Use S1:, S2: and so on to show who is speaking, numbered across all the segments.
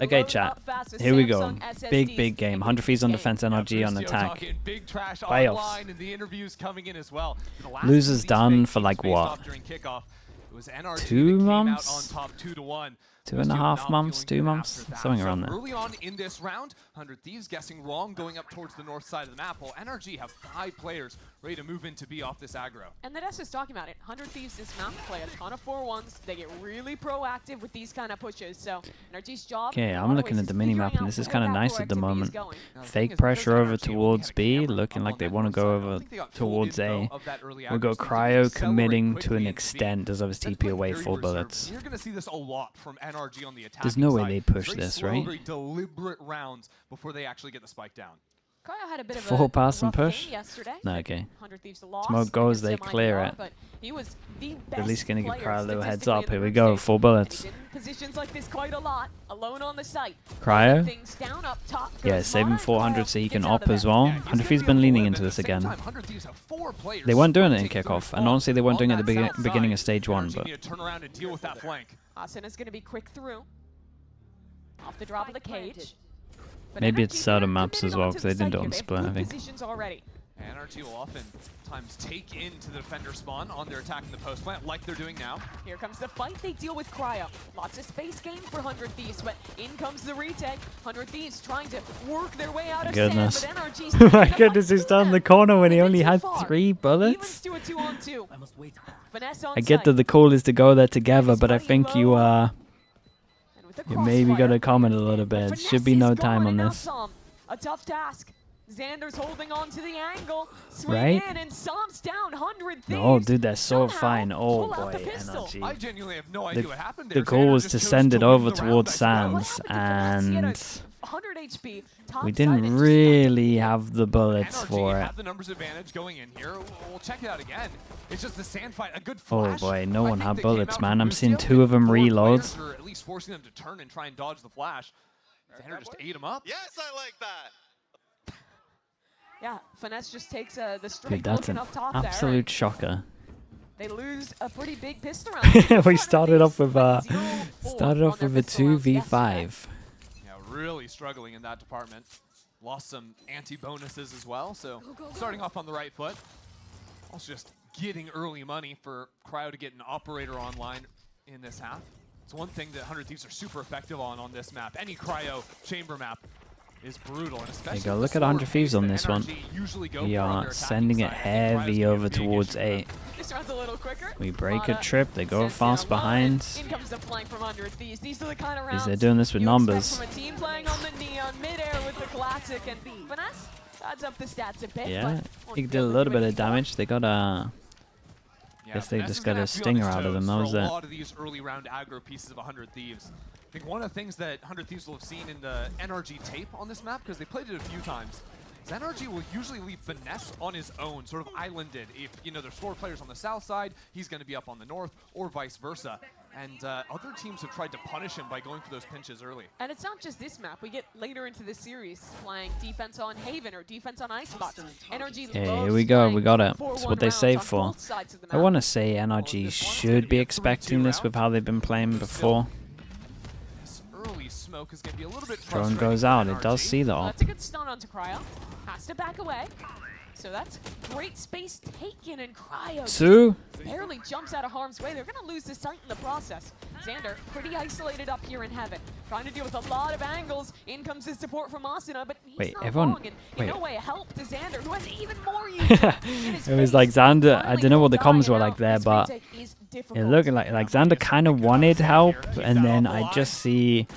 S1: Okay, chat. Here we go. Big game. 100 Thieves on defense, NRG on attack.
S2: Playoffs.
S1: Losers done for like what? 2 months? 2.5 months? 2 months? Something around there.
S2: Early on in this round, 100 Thieves guessing wrong, going up towards the north side of the map, while NRG have 5 players ready to move in to be off this aggro.
S3: And the Ness is talking about it. 100 Thieves this map play a ton of 4-1s. They get really proactive with these kind of pushes. So NRG's job.
S1: Okay, I'm looking at the minimap, and this is kind of nice at the moment. Fake pressure over towards B, looking like they want to go over towards A. We'll go Cryo committing to an extent. Does obviously TP away 4 bullets.
S2: You're going to see this a lot from NRG on the attack.
S1: There's no way they push this, right?
S2: Very deliberate rounds before they actually get the spike down.
S3: Cryo had a bit of
S1: 4 pass and push?
S3: Yesterday.
S1: No, okay.
S3: 100 Thieves lost.
S1: Smoke goes, they clear it.
S3: But he was the
S1: At least gonna give Cryo a little heads up. Here we
S3: go.
S1: go, 4 bullets.
S3: Positions like this quite a lot, alone on the site.
S1: Cryo?
S3: Down, up top,
S1: Yeah, saving 400 so he can op as well. 100 Thieves been leaning into this again. They weren't doing it in kickoff, and honestly they weren't doing it at the beginning of stage 1, but...
S3: Asina's gonna be quick through. Off the drop of the cage.
S1: Maybe it's certain maps as well, because they didn't do it on split, I think.
S2: NRG will oftentimes take into the defender spawn on their attack in the post plant, like they're doing now.
S3: Here comes the fight. They deal with Cryo. Lots of space gain for 100 Thieves, but in comes the retake. 100 Thieves trying to work their way out of
S1: goodness.
S3: sand, but NRG's
S1: My goodness, he's down the corner when he only had 3 bullets. I get that the call is to go there together, but I think you maybe got to comment a little bit. Should be no time on this.
S3: A tough task. Xander's holding on to the angle.
S1: Right?
S3: In and Som's down 100 Thieves.
S1: Oh, dude, they're so fine. Oh boy, NRG.
S2: I genuinely have no idea what happened there.
S1: The goal was to send it over towards Sands, and we didn't really have the bullets for it.
S2: The numbers advantage going in here. We'll check it out again. It's just the sand fight. A good flash.
S1: Oh boy, no one had bullets, man. I'm seeing 2 of them reloads.
S2: At least forcing them to turn and try and dodge the flash. Xander just ate him up.
S4: Yes, I like that.
S3: Yeah, Finesse just takes the straight
S1: that's an
S3: up top
S1: absolute shocker.
S3: They lose a pretty big pistol round.
S1: We started off with a 2v5.
S2: Yeah, really struggling in that department. Lost some anti-bonuses as well, so starting off on the right foot. Also just getting early money for Cryo to get an operator online in this half. It's one thing that 100 Thieves are super effective on this map. Any Cryo chamber map is brutal, and especially
S1: there you go. Look at 100 Thieves on this one. We are sending it heavy over towards A. We break a trip. They go fast behind. They're doing this with numbers. Yeah, he did a little bit of damage. They got a... I guess they just got a stinger out of them. That was it.
S2: A lot of these early round aggro pieces of 100 Thieves. I think one of the things that 100 Thieves will have seen in the NRG tape on this map, because they played it a few times, is NRG will usually leave Finesse on his own, sort of islanded. If, you know, there's 4 players on the south side, he's going to be up on the north, or vice versa. And other teams have tried to punish him by going for those pinches early.
S3: And it's not just this map. We get later into the series playing defense on Haven or defense on Icebox. NRG
S1: here we go. We got it. That's what they save for. I want to say NRG should be expecting this with how they've been playing before.
S2: Smoke is going to be a little bit
S1: drone goes out. It does see the op.
S3: That's a good stun onto Cryo. Has to back away. So that's great space taken, and Cryo barely jumps out of harm's way. They're going to lose the sight in the process. Xander, pretty isolated up here in Heaven. Trying to deal with a lot of angles. In comes his support from Asuna, but he's not long. And in no way a help to Xander, who has even more use.
S1: It was like Xander, I don't know what the comments were like there, but it looked like Xander kind of wanted help, and then I just see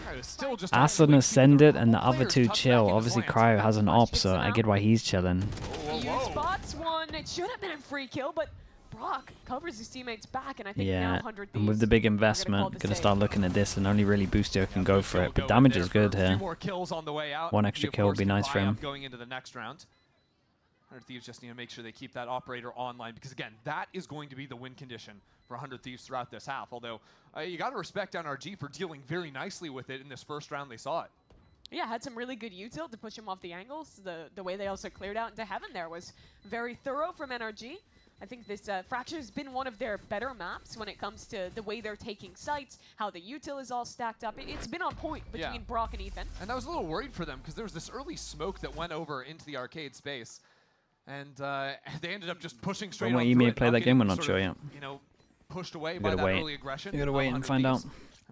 S1: Asuna send it, and the other 2 chill. Obviously, Cryo has an op, so I get why he's chilling.
S3: Spots one. It should have been a free kill, but Brock covers his teammates back, and I think now 100 Thieves.
S1: And with the big investment, gonna start looking at this, and only really Boostio can go for it. But damage is good here. 1 extra kill would be nice for him.
S2: Going into the next round. 100 Thieves just need to make sure they keep that operator online, because again, that is going to be the win condition for 100 Thieves throughout this half. Although you got to respect NRG for dealing very nicely with it in this first round. They saw it.
S3: Yeah, had some really good util to push him off the angles. The way they also cleared out into Heaven there was very thorough from NRG. I think this Fracture has been one of their better maps when it comes to the way they're taking sites, how the util is all stacked up. It's been on point between Brock and Ethan.
S2: And I was a little worried for them because there was this early smoke that went over into the arcade space. And they ended up just pushing straight on through it.
S1: You may play that game, we're not sure yet.
S2: You know, pushed away by that early aggression.
S1: You gotta wait and find out.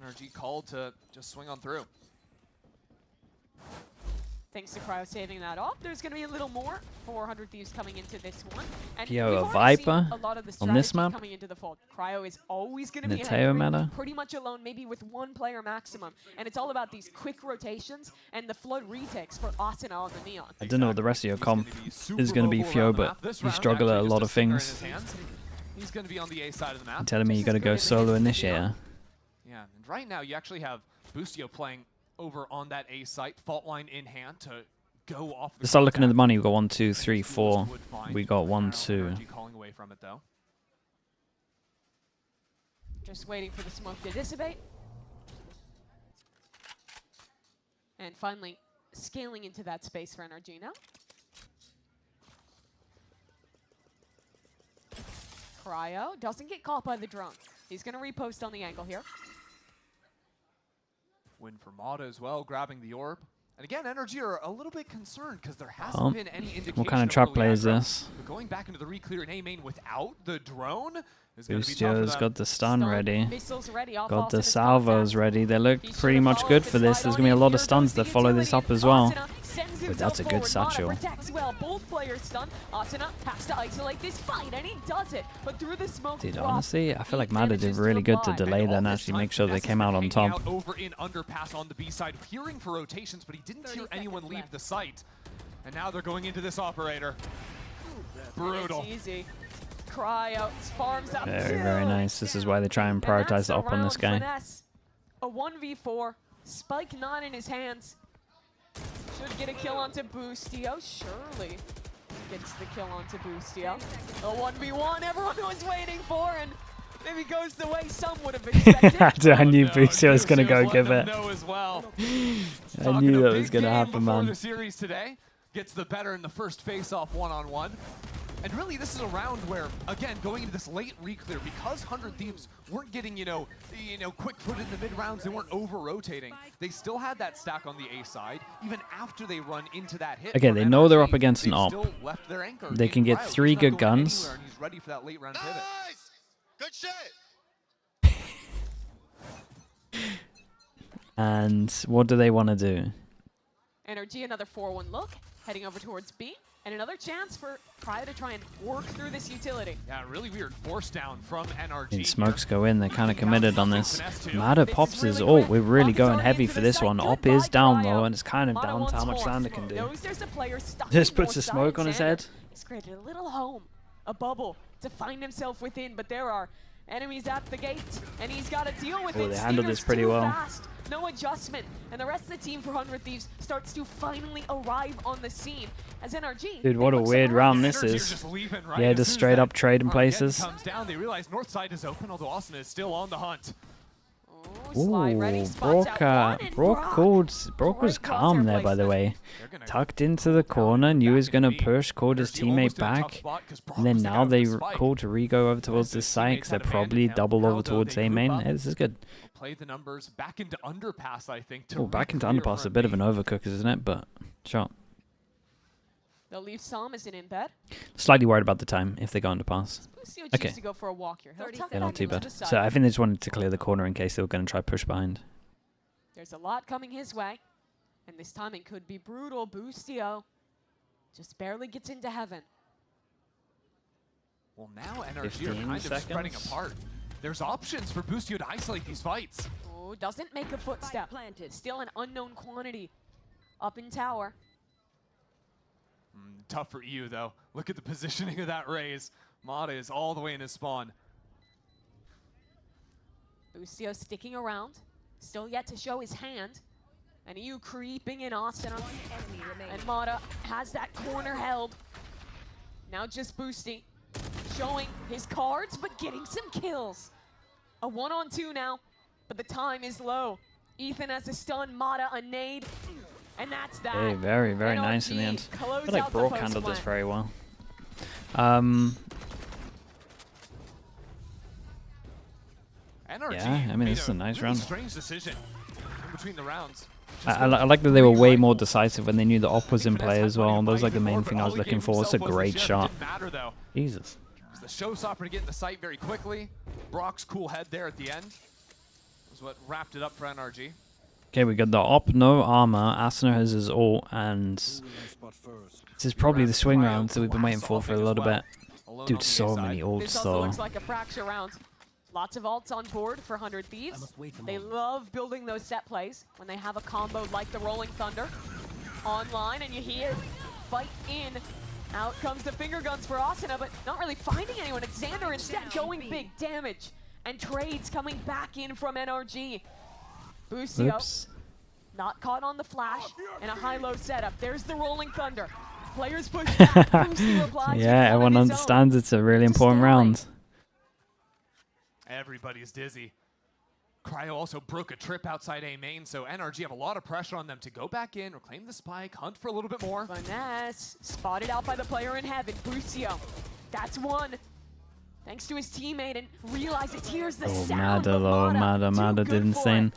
S2: NRG called to just swing on through.
S3: Thanks to Cryo saving that off. There's going to be a little more 400 Thieves coming into this one. And
S1: Yo, a Viper
S3: a lot of the
S1: on this map.
S3: Coming into the fold. Cryo is always going to be pretty much alone, maybe with one player maximum. And it's all about these quick rotations and the flood retakes for Asuna on the Neon.
S1: I don't know what the rest of your comp is going to be, Fio, but you struggle at a lot of things.
S2: He's going to be on the A side of the map.
S1: You're telling me you got to go solo initiator.
S2: Yeah, and right now you actually have Boostio playing over on that A site, fault line in hand to go off.
S1: Let's start looking at the money. We got 1, 2, 3, 4. We got 1, 2.
S2: Calling away from it though.
S3: Just waiting for the smoke to dissipate. And finally scaling into that space for NRG now. Cryo doesn't get caught by the drone. He's going to repost on the angle here.
S2: Win for Mata as well, grabbing the orb. And again, NRG are a little bit concerned because there hasn't been any indication.
S1: What kind of trap play is this?
S2: But going back into the re-clear in A main without the drone is going to be
S1: Boostio's got the stun ready.
S3: Missiles ready.
S1: Got the salvos ready. They look pretty much good for this. There's going to be a lot of stuns that follow this up as well. But that's a good satchel.
S3: Both players stunned. Asuna has to isolate this fight, and he does it. But through the smoke,
S1: dude, honestly, I feel like Mata did really good to delay that and actually make sure they came out on top.
S2: Over in underpass on the B side, hearing for rotations, but he didn't hear anyone leave the site. And now they're going into this operator. Brutal.
S3: It's easy. Cryo farms up.
S1: Very, very nice. This is why they try and prioritize the up on this guy.
S3: A 1v4. Spike not in his hands. Should get a kill onto Boostio. Surely gets the kill onto Boostio. A 1v1 everyone was waiting for, and maybe goes the way some would have expected.
S1: I knew Boostio was going to go give it.
S2: Well.
S1: I knew that was going to happen, man.
S2: The series today gets the better in the first face-off one-on-one. And really, this is a round where, again, going into this late re-clear, because 100 Thieves weren't getting, quick foot in the mid-rounds, they weren't over-rotating. They still had that stack on the A side, even after they run into that hit.
S1: Okay, they know they're up against an op. They can get
S2: Cryo.
S1: 3 good guns.
S2: And he's ready for that late round pivot.
S4: Nice! Good shit!
S1: And what do they want to do?
S3: NRG, another 4-1 look, heading over towards B. And another chance for Cryo to try and work through this utility.
S2: Yeah, really weird force down from NRG.
S1: And smokes go in, they're kind of committed on this. Mata pops his ult. We're really going heavy for this one. Op is down low, and it's kind of down to how much Xander can do. Just puts a smoke on his head.
S3: He's created a little home, a bubble, to find himself within, but there are enemies at the gate, and he's got to deal with it.
S1: They handled this pretty well.
S3: Fast. No adjustment, and the rest of the team for 100 Thieves starts to finally arrive on the scene as NRG.
S1: Dude, what a weird round this is. Yeah, just straight up trading places.
S2: Comes down, they realize north side is open, although Asuna is still on the hunt.
S1: Ooh, Brock was calm there, by the way. Tucked into the corner, knew he was going to push, called his teammate back. And then now they called to re-go over towards this side, because they're probably double over towards A main. Hey, this is good.
S2: Play the numbers back into underpass, I think.
S1: Oh, back into underpass, a bit of an overcook, isn't it? But, sure.
S3: They'll leave Psalm as in bed.
S1: Slightly worried about the time if they go underpass. Okay.
S3: To go for a walk here.
S1: Yeah, not too bad. So I think they just wanted to clear the corner in case they were going to try push behind.
S3: There's a lot coming his way, and this timing could be brutal. Boostio just barely gets into heaven.
S2: Well, now NRG are kind of spreading apart. There's options for Boostio to isolate these fights.
S3: Oh, doesn't make a footstep. Still an unknown quantity up in tower.
S2: Tough for EU, though. Look at the positioning of that raise. Mata is all the way in his spawn.
S3: Boostio sticking around. Still yet to show his hand. And EU creeping in Asuna. And Mata has that corner held. Now just Boosty showing his cards, but getting some kills. A 1-on-2 now, but the time is low. Ethan has a stun, Mata a nade. And that's that.
S1: Hey, very, very nice in the end. I feel like Brock handled this very well.
S2: NRG
S1: Yeah, I mean, this is a nice
S2: really
S1: round.
S2: strange decision in between the rounds.
S1: I like that they were way more decisive when they knew the op was in play as well. That was like the main thing I was looking for. It's a great shot. Jesus.
S2: The showstopper to get in the sight very quickly. Brock's cool head there at the end was what wrapped it up for NRG.
S1: Okay, we got the op, no armor. Asuna has his ult, and this is probably the swing round that we've been waiting for a little bit. Dude, so many ults
S3: This also
S1: though.
S3: looks like a fracture round. Lots of ults on board for 100 Thieves. They love building those set plays when they have a combo like the Rolling Thunder online, and you hear fight in. Out comes the finger guns for Asuna, but not really finding anyone. It's Xander instead going big damage. And trades coming back in from NRG. Busio,
S1: Oops.
S3: not caught on the flash in a high-low setup. There's the Rolling Thunder. Players push back. Busio replies
S1: Yeah,
S3: with
S1: everyone
S3: one of his
S1: understands
S3: own.
S1: it's a really
S3: It's a
S1: important
S3: stalemate.
S1: round.
S2: Everybody's dizzy. Cryo also broke a trip outside A main, so NRG have a lot of pressure on them to go back in, reclaim the spike, hunt for a little bit more.
S3: Finesse, spotted out by the player in heaven, Busio. That's one. Thanks to his teammate, and realizes here's the
S1: Oh,
S3: sound
S1: Mada
S3: of
S1: though.
S3: Mada. Too
S1: Mada
S3: good
S1: did
S3: for
S1: insane.
S3: it.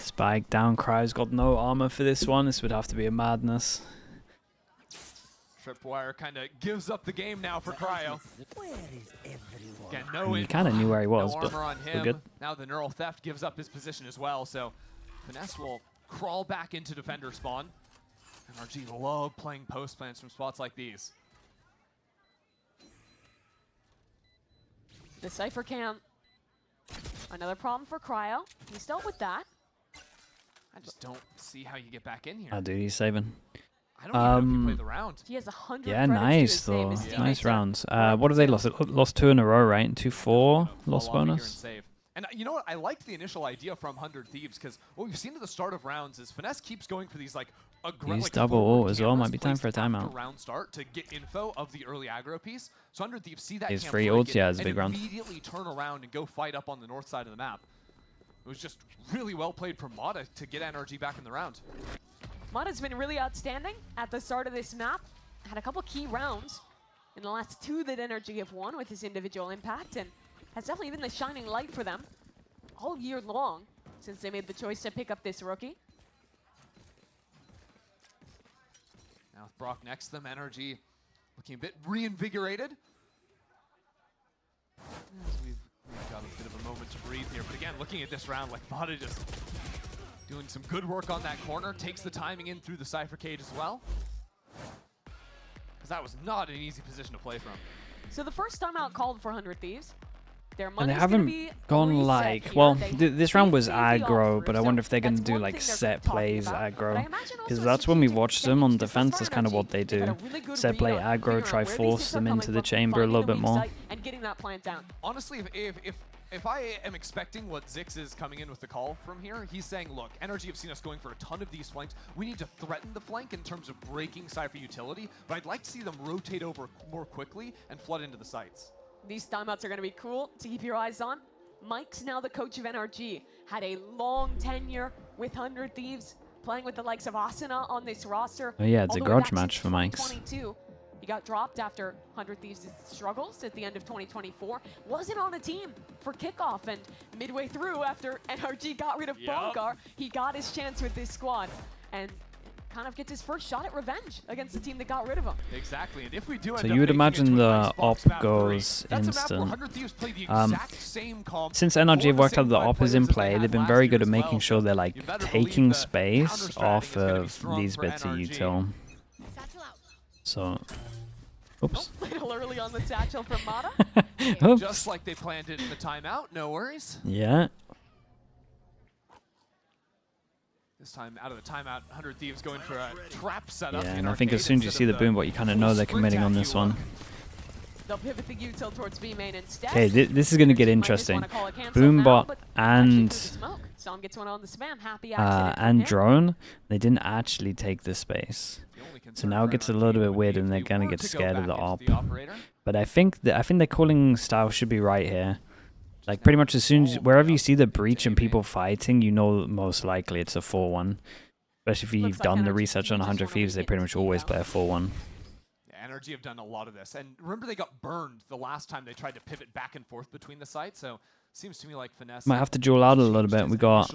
S1: Spike down. Cryo's got no armor for this one. This would have to be a madness.
S2: Tripwire kind of gives up the game now for Cryo. Again, no
S1: You kind of knew where he was,
S2: no
S1: but
S2: armor on
S1: we're
S2: him.
S1: good.
S2: Now the Neural Theft gives up his position as well, so Finesse will crawl back into defender spawn. NRG love playing post plans from spots like these.
S3: The Cypher Cam, another problem for Cryo. He's dealt with that.
S2: I just don't see how you get back in here.
S1: Oh, dude, he's saving.
S2: I don't even know if you play the round.
S3: He has 100
S1: Yeah,
S3: credits to
S1: nice
S3: his name.
S1: though.
S3: His
S1: Nice
S3: teammates are
S1: rounds.
S3: right
S1: What have they
S3: too.
S1: lost? Lost 2 in a row, right? 2-4
S2: Fall
S1: loss
S2: off here and
S1: bonus.
S2: save. And you know what? I liked the initial idea from 100 Thieves, because what we've seen at the start of rounds is Finesse keeps going for these like
S1: Use double ult as well. Might be time for a timeout.
S2: Round start to get info of the early aggro piece. So 100 Thieves see that
S1: His
S2: camp
S1: free
S2: break
S1: ults,
S2: it
S1: yeah, it's a
S2: and
S1: big round.
S2: immediately turn around and go fight up on the north side of the map. It was just really well played from Mada to get NRG back in the round.
S3: Mada's been really outstanding at the start of this map. Had a couple key rounds in the last 2 that NRG have won with his individual impact, and has definitely been the shining light for them all year long since they made the choice to pick up this rookie.
S2: Now with Brock next to them, NRG looking a bit reinvigorated. As we've got a bit of a moment to breathe here, but again, looking at this round, like Mada just doing some good work on that corner, takes the timing in through the Cypher cage as well. Because that was not an easy position to play from.
S3: So the first time out called for 100 Thieves. Their
S1: And they
S3: money's gonna
S1: haven't
S3: be
S1: gone
S3: reset
S1: like,
S3: here.
S1: well,
S3: They
S1: this round was
S3: saved the
S1: aggro,
S3: offer,
S1: but I
S3: so
S1: wonder if they're going to
S3: that's
S1: do
S3: one
S1: like
S3: thing they're
S1: set
S3: talking
S1: plays
S3: about. But I
S1: aggro.
S3: imagine also
S1: Because
S3: a
S1: that's when we
S3: strategic
S1: watched them on
S3: change. This
S1: defense,
S3: was
S1: that's
S3: for
S1: kind of
S3: NRG.
S1: what they
S3: They've got
S1: do.
S3: a really good
S1: Set
S3: read
S1: play
S3: on
S1: aggro,
S3: figuring
S1: try
S3: out where these
S1: force
S3: hits
S1: them
S3: are
S1: into
S3: coming
S1: the
S3: from,
S1: chamber a
S3: finding
S1: little
S3: the
S1: bit
S3: weak
S1: more.
S3: site, and getting that plant down.
S2: Honestly, if I am expecting what Zix is coming in with the call from here, he's saying, look, NRG have seen us going for a ton of these flanks. We need to threaten the flank in terms of breaking Cypher utility, but I'd like to see them rotate over more quickly and flood into the sites.
S3: These timeouts are going to be cool to keep your eyes on. Mike's now the coach of NRG. Had a long tenure with 100 Thieves, playing with the likes of Asuna on this roster.
S1: Oh yeah, it's
S3: all
S1: a
S3: the way
S1: grudge
S3: back
S1: match
S3: since
S1: for Mike's.
S3: 2022. He got dropped after 100 Thieves' struggles at the end of 2024. Wasn't on a team for kickoff, and midway through, after NRG got rid of Bongar, he got his chance with this squad, and kind of gets his first shot at revenge against the team that got rid of him.
S2: Exactly, and if we do
S1: So you would imagine the op goes instant. Since NRG have worked out the op is in play, they've been very good at making sure they're like taking space off of these bits of util. So, oops.
S3: A little early on the satchel from Mata.
S1: Oops.
S2: Just like they planned it in the timeout, no worries.
S1: Yeah.
S2: This time out of the timeout, 100 Thieves going for a trap setup.
S1: Yeah,
S2: in
S1: and I think as
S2: arcade
S1: soon as you
S2: instead
S1: see the
S2: of
S1: boom bot, you kind of know they're
S2: sprint
S1: committing
S2: at
S1: on
S2: you
S1: this one.
S3: They'll pivot the util towards B main instead.
S1: Okay, this is going to get
S3: Might just
S1: interesting.
S3: wanna call it cancel
S1: Boom
S3: now,
S1: bot
S3: but actually
S1: and
S3: through the smoke. Some gets one on the spam. Happy accident from him.
S1: drone, they didn't actually take the space.
S2: The only
S1: So
S2: concern
S1: now it
S2: for
S1: gets a
S2: NRG
S1: little bit
S2: would
S1: weird
S2: be
S1: and
S2: if
S1: they're
S2: they
S1: gonna
S2: were
S1: get
S2: to go
S1: scared of
S2: back
S1: the
S2: into
S1: op.
S2: the operator.
S1: But I think their calling style should be right here. Like pretty much as soon as wherever you see the breach and people fighting, you know most likely it's a 4-1. Especially if you've
S3: Looks like
S1: done the
S3: NRG
S1: research on
S3: just
S1: 100
S3: wanna
S1: Thieves, they
S3: weaken
S1: pretty much
S3: speed
S1: always
S3: out.
S1: play a 4-1.
S2: NRG have done a lot of this. And remember, they got burned the last time they tried to pivot back and forth between the sites. So seems to me like Finesse
S1: Might have to duel out a little bit. We got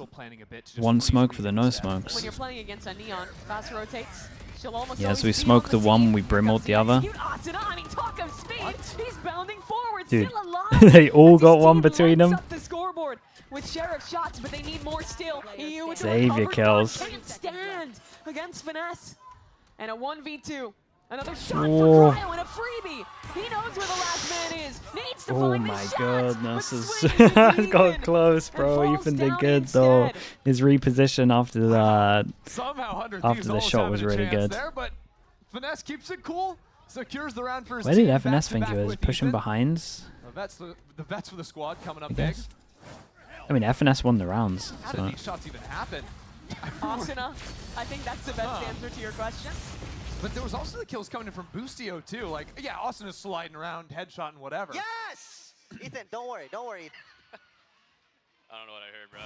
S1: one smoke for the no
S3: When
S1: smokes.
S3: you're playing against a Neon, fast rotates. She'll almost
S1: Yeah, so we
S3: always be
S1: smoke
S3: on
S1: the one,
S3: scene.
S1: we brimmed the other.
S3: Execute Asuna. I mean, talk of speed. He's bounding forward,
S1: Dude,
S3: still alive.
S1: they all
S3: As his
S1: got one
S3: team
S1: between
S3: lights
S1: them.
S3: up the scoreboard with Sheriff shots, but they need more still. EU with the
S1: Xavier
S3: recovered
S1: kills.
S3: gun can't stand against Finesse. And a 1v2. Another shot
S1: Whoa.
S3: for Cryo and a freebie. He knows where the last man is. Needs to
S1: Oh
S3: find
S1: my
S3: the shot,
S1: goodness,
S3: but
S1: it's
S3: swings into
S1: got
S3: Ethan
S1: close,
S3: and
S1: bro.
S3: falls
S1: Ethan did
S3: down
S1: good though.
S3: instead.
S1: His reposition after that.
S2: Somehow 100
S1: After
S2: Thieves
S1: the
S2: almost
S1: shot
S2: having
S1: was
S2: a
S1: really
S2: chance
S1: good.
S2: There, but Finesse keeps it cool, secures the round for his
S1: Where
S2: team.
S1: did FNS think he
S2: back-to-back
S1: was?
S2: with
S1: Pushing
S2: Ethan.
S1: behinds?
S2: The vets for the squad coming up
S1: I
S2: big.
S1: guess. I mean, FNS won the rounds.
S2: How
S1: So.
S2: did these shots even happen?
S3: Asuna, I think that's the best
S2: Huh.
S3: answer to your question.
S2: But there was also the kills coming in from Boostio too. Like, yeah, Austin is sliding around, headshot and whatever.
S5: Yes! Ethan, don't worry, don't worry.
S6: I don't know what I heard, bro.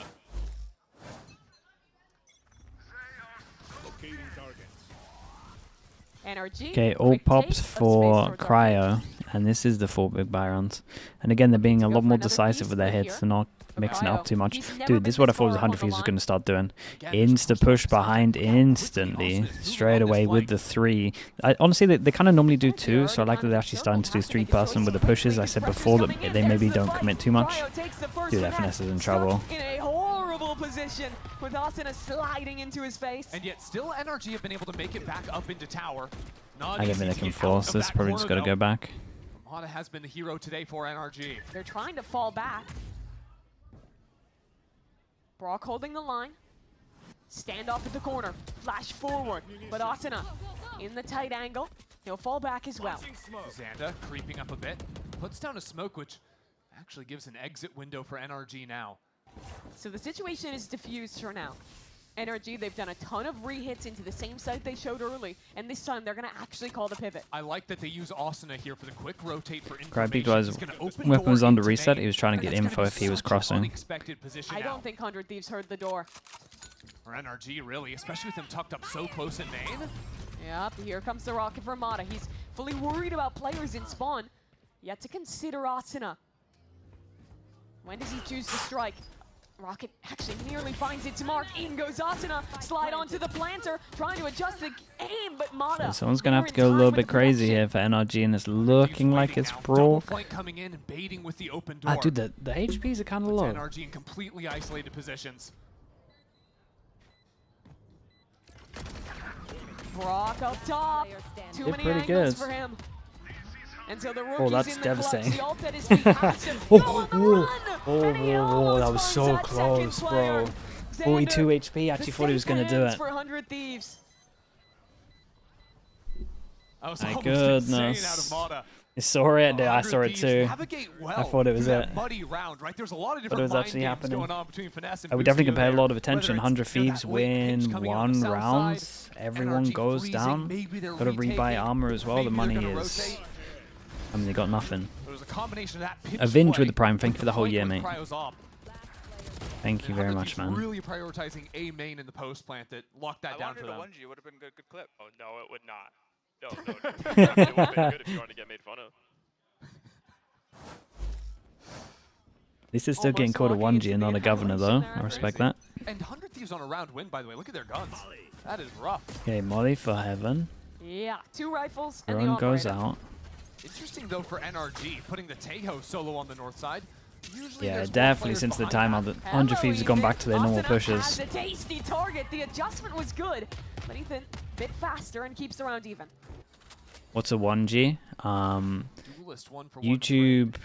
S3: NRG.
S1: Okay, all
S3: quick
S1: pops
S3: take of
S1: for
S3: space towards
S1: Cryo, and this is the 4 big Byrons. And again, they're being a
S3: Go
S1: lot
S3: for
S1: more
S3: another
S1: decisive
S3: piece
S1: with their
S3: right
S1: hits.
S3: here.
S1: They're not
S3: For
S1: mixing it up
S3: Cryo.
S1: too much.
S3: He's never
S1: Dude, this is
S3: been
S1: what I
S3: this
S1: thought was
S3: far
S1: 100
S3: on the
S1: Thieves was going to start doing.
S2: Again,
S1: Insta push behind instantly, straight away with the 3. Honestly, they kind of normally do 2, so I like that they're actually starting to do 3-person with the pushes. I said before that they maybe don't commit too much. Dude, FNS is in trouble.
S3: In a horrible position with Asuna sliding into his face.
S2: And yet still NRG have been able to make it back up into tower. Not
S1: I don't
S2: easy
S1: think they
S2: to
S1: can
S2: get out
S1: force
S2: of
S1: this.
S2: that
S1: Probably just got
S2: corner,
S1: to go
S2: though.
S1: back.
S2: Mata has been the hero today for NRG.
S3: They're trying to fall back. Brock holding the line. Stand off at the corner. Flash forward. But Asuna in the tight angle. He'll fall back as well.
S2: Xanda creeping up a bit. Puts down a smoke, which actually gives an exit window for NRG now.
S3: So the situation is diffused for now. NRG, they've done a ton of re-hits into the same site they showed early, and this time they're going to actually call the pivot.
S2: I like that they use Asuna here for the quick rotate for
S1: Crabby
S2: information.
S1: guys,
S2: He's gonna open
S1: weapon was
S2: door
S1: on the
S2: into
S1: reset.
S2: main,
S1: He was trying to
S2: and
S1: get
S2: that's gonna
S1: info
S2: be
S1: if he was
S2: such an
S1: crossing.
S2: unexpected position
S3: I
S2: now
S3: don't think 100 Thieves heard the door.
S2: for NRG, really, especially with him tucked up so close in main.
S3: Yep, here comes the rocket for Mata. He's fully worried about players in spawn. Yet to consider Asuna. When does he choose to strike? Rocket actually nearly finds its mark. In goes Asuna. Slide onto the planter. Trying to adjust the aim, but Mata.
S1: So someone's going to have
S3: more
S1: to
S3: in
S1: go a
S3: time
S1: little
S3: with
S1: bit
S3: the
S1: crazy
S3: production.
S1: here for NRG, and it's looking
S2: He's
S1: like
S2: waiting
S1: it's
S2: now. Double
S1: broke.
S2: flank coming in and baiting with the open door.
S1: Dude, the HPs are kind of
S2: Puts
S1: low.
S2: NRG in completely isolated positions.
S3: Brock up top. Too
S1: Did
S3: many
S1: pretty
S3: angles
S1: good.
S3: for him. And so the rookie's
S1: that's
S3: in the
S1: devastating.
S3: clutch. The ult at his feet has him.
S1: Oh,
S3: Go on the
S1: oh,
S3: run! And he
S1: that
S3: almost
S1: was so
S3: finds that second
S1: close,
S3: player.
S1: bro. 42
S3: Xander,
S1: HP. Actually
S3: the
S1: thought he was
S3: safe
S1: going to do
S3: hands
S1: it.
S3: for 100 Thieves.
S2: I was
S1: My
S2: almost insane out of
S1: goodness.
S2: Mata.
S1: I saw it. I saw it too.
S2: Navigate well
S1: I thought it was
S2: through that
S1: it.
S2: muddy round, right? There's a lot of
S1: But it
S2: different
S1: was
S2: mind
S1: actually
S2: games
S1: happening.
S2: going on between Finesse and
S1: I would definitely
S2: Boostio
S1: compare a
S2: there.
S1: lot of attention.
S2: Whether
S1: 100
S2: it's, you know,
S1: Thieves
S2: that late pitch
S1: win
S2: coming in on the
S1: 1
S2: south
S1: rounds.
S2: side,
S1: Everyone
S2: NRG
S1: goes
S2: freezing,
S1: down.
S2: maybe they're
S1: Got to rebuy
S2: retaking,
S1: armor as well. The
S2: maybe
S1: money
S2: they're gonna
S1: is...
S2: rotate.
S1: I mean, they got nothing.
S2: It was a combination of that pitch
S1: Avenge
S2: play
S1: with the Prime. Thank you for the whole
S2: flank
S1: year,
S2: with
S1: mate.
S2: Cryo's op.
S1: Thank you
S2: And
S1: very
S2: 100
S1: much,
S2: Thieves
S1: man.
S2: really prioritizing A main in the post plant that locked that
S6: I
S2: down for
S6: wanted a
S2: them.
S6: 1G. Would have been a good clip. Oh, no, it would not. No, it would have been good if you wanted to get made fun of.
S1: This is still getting
S3: Almost
S1: called a
S3: walking
S1: 1G
S3: into
S1: and
S3: the
S1: not a governor, though.
S3: annihilation
S1: I
S3: there.
S1: respect
S2: Crazy.
S1: that.
S2: And 100 Thieves on a round win, by the way. Look at their guns. That is rough.
S1: Okay, Molly for Heaven.
S3: Yeah, 2 rifles and the
S1: Run goes
S3: operator.
S1: out.
S2: Interesting, though, for NRG, putting the Tejo solo on the north side. Usually
S1: Yeah,
S2: there's more
S1: definitely
S2: players
S1: since the
S2: behind
S1: time
S2: that.
S1: of the 100 Thieves have gone back to their normal
S3: Asuna
S1: pushes.
S3: has a tasty target. The adjustment was good, but Ethan a bit faster and keeps the round even.
S1: What's a 1G?
S2: Duelist, one for one
S1: YouTube...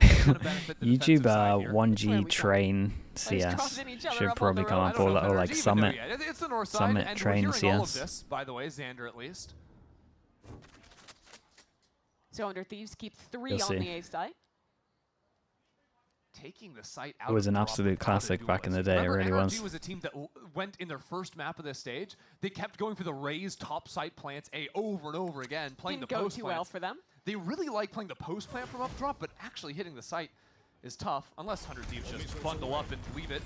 S2: Usually gonna benefit the
S1: YouTube
S2: defensive side here.
S3: Where we
S1: 1G
S3: go.
S1: train
S3: Just
S1: CS
S3: crossing each other
S1: should
S3: up on
S1: probably
S3: the
S1: come
S3: road.
S2: I
S1: up,
S2: don't know
S1: or,
S2: if
S1: or
S2: NRG
S1: like
S2: even
S1: Summit.
S2: knew yet. It's the north
S1: Summit
S2: side, and
S1: train
S2: we're hearing all of
S1: CS.
S2: this, by the way, Xander at least.
S3: So 100 Thieves keep 3
S1: You'll
S3: on
S1: see.
S3: the A side.
S2: Taking the site out
S1: It was
S2: of
S1: an
S2: drop
S1: absolute
S2: without a
S1: classic back in the
S2: duelist.
S1: day, it
S2: Remember,
S1: really
S2: NRG
S1: was.
S2: was a team that went in their first map of this stage. They kept going for the raised top site plants A over and over again, playing
S3: Didn't
S2: the
S3: go
S2: post
S3: too well
S2: plants.
S3: for them.
S2: They really like playing the post plant from up drop, but actually hitting the site is tough, unless 100 Thieves just bundle up and leave it.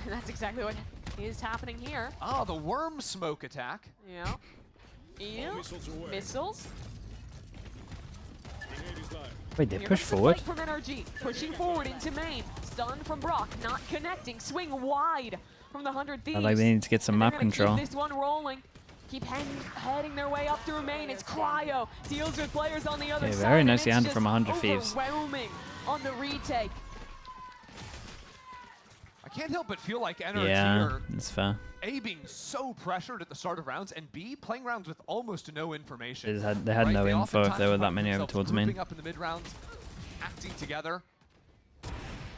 S3: And that's exactly what is happening here.
S2: Ah, the worm smoke attack.
S3: Yeah. EU, missiles.
S1: Wait, they
S3: Here
S1: push
S3: comes the
S1: forward?
S3: fight from NRG, pushing forward into main. Stun from Brock, not connecting. Swing wide from the 100 Thieves.
S1: I like they need to get some
S3: And they're
S1: map
S3: gonna
S1: control.
S3: Keep this one rolling. Keep heading their way up through main. It's Cryo. Deals with players on the other
S1: Okay,
S3: side.
S1: very
S3: and
S1: nicely
S3: it's
S1: handled from
S3: just
S1: 100 Thieves.
S3: overwhelming on the retake.
S2: I can't help but feel like NRG
S1: Yeah,
S2: are
S1: that's fair.
S2: A, being so pressured at the start of rounds, and B, playing rounds with almost no information.
S1: They had no
S2: They
S1: info if
S2: oftentimes
S1: there were that
S2: find
S1: many over
S2: themselves
S1: towards
S2: grouping
S1: main.
S2: up in the mid rounds, acting together.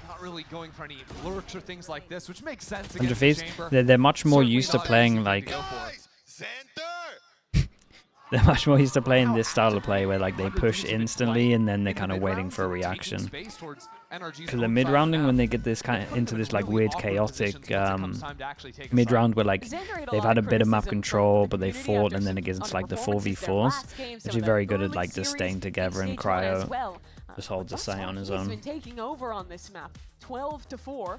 S2: Not really going for any lurks or things like this, which makes sense
S1: 100
S2: against the
S1: Thieves,
S2: chamber.
S1: they're much more
S2: Certainly
S1: used to
S2: not an
S1: playing
S2: easy thing to
S1: like
S2: go for.
S4: Nice. Xander.
S1: they're much more used to playing this style of play where like they push instantly and then they're kind of waiting for a reaction. Because the mid rounding, when they get this kind of into this like weird chaotic mid round where like they've had a bit of map control but they fought and then it gets into like the 4v4s, which is very good at like just staying together, and Cryo just holds the site on his
S3: He's
S1: own.
S3: been taking over on this map. 12-4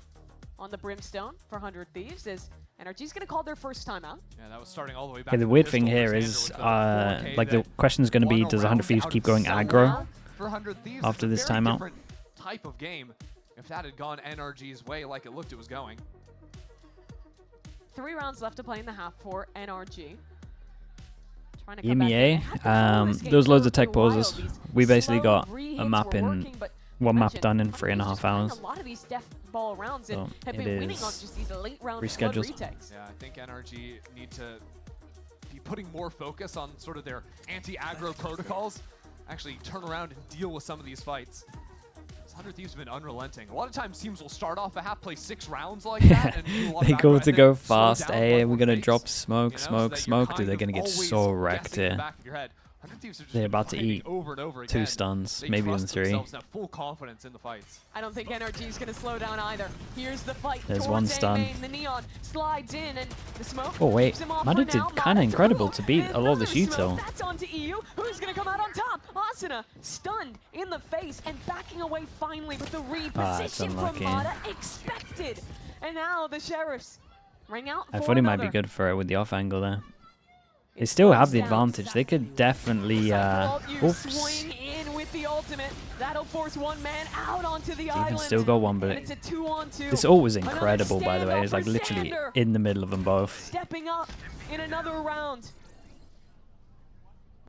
S3: on the Brimstone for 100 Thieves as NRG's going to call their first timeout.
S2: Yeah, that was starting all the way back.
S1: Okay, the
S2: to
S1: weird
S2: pistol
S1: thing
S2: for
S1: here
S2: Xander
S1: is
S2: with the 4K
S1: like the
S2: that
S1: question's going to be,
S2: won a
S1: does 100
S2: round
S1: Thieves
S2: out
S1: keep
S2: of
S1: going
S2: Selma.
S1: aggro
S2: For 100 Thieves,
S1: after
S2: it's a
S1: this
S2: very
S1: timeout?
S2: different type of game. If that had gone NRG's way like it looked it was going.
S3: 3 rounds left to play in the half for NRG. Trying to come back in. They
S1: EMEA,
S3: had control of this game
S1: there was loads
S3: for
S1: of tech
S3: a while.
S1: pauses.
S3: These
S1: We basically
S3: slow
S1: got a
S3: re-hits
S1: map
S3: were
S1: in
S3: working, but
S1: one map
S3: mentioned,
S1: done in
S3: 100 Thieves
S1: 3.5
S3: just playing
S1: hours.
S3: a lot of these death ball rounds and
S1: So
S3: have
S1: it
S3: been winning on
S1: is
S3: just these late round flood
S1: rescheduled.
S3: retakes.
S2: Yeah, I think NRG need to be putting more focus on sort of their anti-aggro protocols. Actually turn around and deal with some of these fights. 100 Thieves have been unrelenting. A lot of times teams will start off a half, play 6 rounds like that, and do a lot
S1: They
S2: of
S1: go
S2: aggro,
S1: to
S2: and
S1: go
S2: then slow
S1: fast.
S2: down
S1: Hey,
S2: one
S1: we're
S2: more
S1: gonna
S2: phase,
S1: drop
S2: you
S1: smoke,
S2: know,
S1: smoke,
S2: so that
S1: smoke.
S2: you're
S1: Dude, they're
S2: kind
S1: gonna
S2: of
S1: get
S2: always
S1: so wrecked
S2: guessing in the
S1: here.
S2: back of your head. 100 Thieves have just
S1: They're
S2: been
S1: about to
S2: fighting
S1: eat
S2: over and over
S1: 2
S2: again.
S1: stuns,
S2: They
S1: maybe even
S2: trust
S1: 3.
S2: themselves and have full confidence in the fights.
S3: I don't think NRG's going to slow down either. Here's the fight.
S1: There's
S3: towards
S1: one
S3: A
S1: stun.
S3: main. The Neon slides in and the smoke.
S1: Oh wait,
S3: keeps him off
S1: Mada
S3: for
S1: did
S3: now.
S1: kind of
S3: Mada
S1: incredible
S3: through.
S1: to beat a lot of
S3: Another
S1: the
S3: smoke.
S1: Shuto.
S3: That's onto EU. Who's going to come out on top? Asuna stunned in the face and backing away finally with the
S1: that's
S3: reposition from
S1: unlucky.
S3: Mada expected. And now the Sheriffs ring out
S1: I
S3: for
S1: thought he might be
S3: another.
S1: good for it with the off angle there. They
S3: It
S1: still have
S3: slows
S1: the
S3: down.
S1: advantage. They could definitely,
S3: Cycle, you
S1: oops.
S3: swing in with the ultimate. That'll force one man out onto the
S1: You
S3: island.
S1: can still go one, but
S3: And it's a 2-on-2.
S1: this ult was
S3: Another
S1: incredible, by the way.
S3: standoff
S1: It's like
S3: for
S1: literally
S3: Xander.
S1: in the middle of them both.
S3: Stepping up in another round.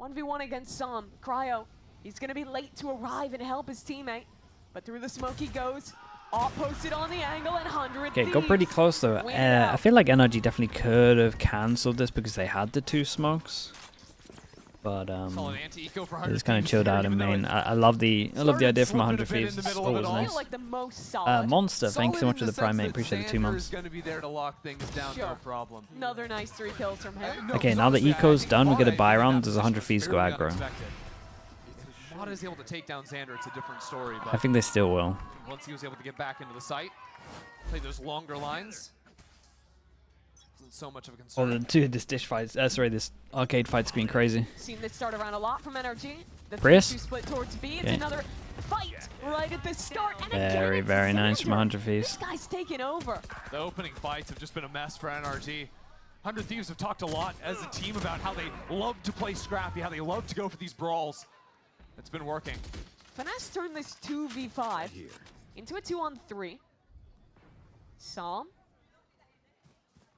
S3: 1v1 against Sam. Cryo, he's going to be late to arrive and help his teammate. But through the smoke he goes. All posted on the angle and 100
S1: Okay, got pretty
S3: Thieves
S1: close though.
S3: win it
S1: I
S3: out.
S1: feel like NRG definitely could have cancelled this because they had the 2 smokes. But
S2: Solid anti-eco for
S1: they
S2: 100
S1: just kind of
S2: Thieves
S1: chilled
S2: here,
S1: out in
S2: even though
S1: main.
S2: it
S1: I love the idea from
S2: slipping a
S1: 100
S2: bit in
S1: Thieves.
S2: the
S1: It's
S2: middle of it
S1: always
S2: all.
S3: I
S1: nice.
S3: feel like the most solid.
S1: Monster, thank you so
S2: Solid
S1: much
S2: in
S1: for the
S2: sense
S1: prime, mate.
S2: that
S1: Appreciate the 2
S2: Xander
S1: months.
S2: is going to be there to lock things down, no
S3: Sure.
S2: problem.
S3: Another nice 3 kills from him.
S2: No,
S1: Okay,
S2: because
S1: now that
S2: honestly, I
S1: Eco's
S2: think
S1: done, we get a
S2: Mada
S1: buy
S2: in that
S1: round. Does
S2: position
S1: 100
S2: was
S1: Thieves go
S2: fairly
S1: aggro?
S2: unexpected. If Mada is able to take down Xander, it's a different story. But
S1: I think they still will.
S2: once he was able to get back into the site, play those longer lines, wasn't so much of a
S1: Oh,
S2: concern.
S1: dude, this dish fight, this arcade fight's been crazy.
S3: Seen this start around a lot from NRG. The
S1: Prius?
S3: 3-2 split towards B. It's
S1: Okay.
S3: another fight right at the start. And again,
S1: Very,
S3: it's
S1: very nice from
S3: Xander.
S1: 100
S3: This
S1: Thieves.
S3: guy's taking over.
S2: The opening fights have just been a mess for NRG. 100 Thieves have talked a lot as a team about how they love to play scrappy, how they love to go for these brawls. It's been working.
S3: Finesse turned this 2v5 into a 2-on-3. Psalm